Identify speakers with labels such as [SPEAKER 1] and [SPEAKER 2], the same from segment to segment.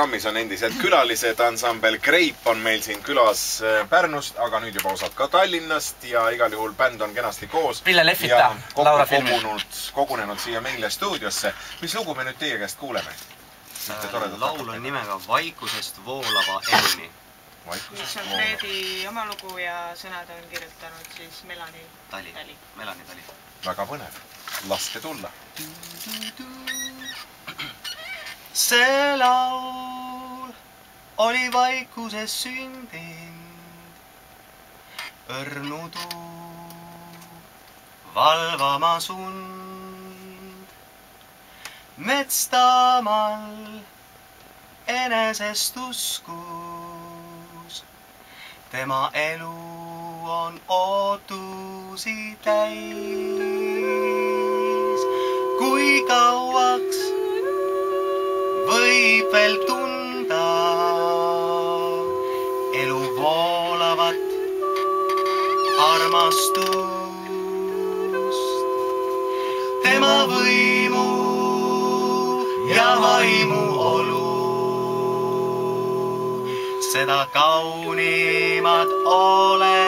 [SPEAKER 1] programmis on endiselt külalised. Ansambel Grape on meil siin külas Pärnust, aga nüüd juba osad ka Tallinnast ja igal juhul bänd on kenasti koos.
[SPEAKER 2] Ville Lehvita, Laura Film.
[SPEAKER 1] Kogunenud siia meile stuudiosse. Mis lugu me nüüd teie käest kuuleme?
[SPEAKER 3] Laul on nimega Vaikusest voolava eluni.
[SPEAKER 4] Mis on Freedi oma lugu ja sõnad on kirjutanud siis Melani Tali.
[SPEAKER 1] Väga põnev. Laske tulla.
[SPEAKER 3] See laul oli vaikuses sündinud, õrnu tuu valvama sund. Metstamal enesest uskus, tema elu on ootusi täis. Kui kauaks võib veel tunda elu voolavat armastust, tema võimu ja vaimu olu, seda kaunimat olemust,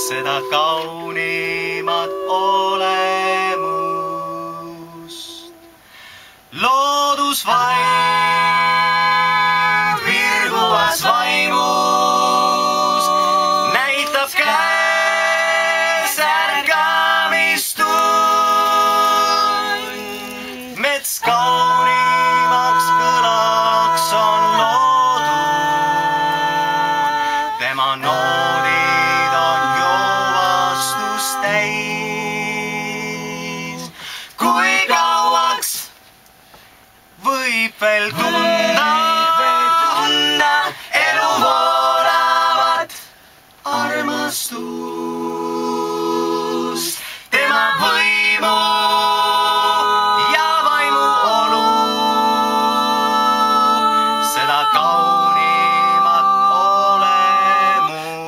[SPEAKER 3] seda kaunimat olemust. Loodusvaid virguvas vaimus näitab käes ärkamistund. Mets kaunimaks kõlaks on loodud, tema noodid on joovastust täis. Kui kauaks võib veel tunda elu voolavat armastust, tema võimu ja vaimu olu, seda kaunimat olemust,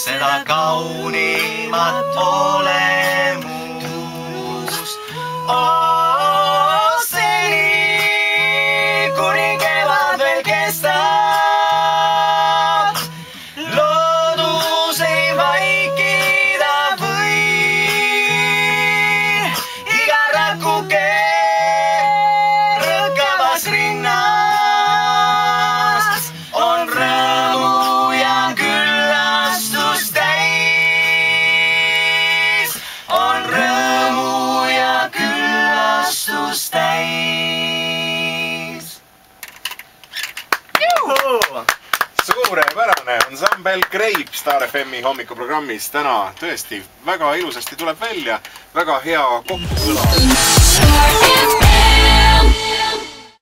[SPEAKER 3] seda kaunimat olemust.
[SPEAKER 1] Suurepärane Ansambel Grape Star FMi hommikuprogrammis täna tõesti väga ilusasti tuleb välja, väga hea kokkukõla.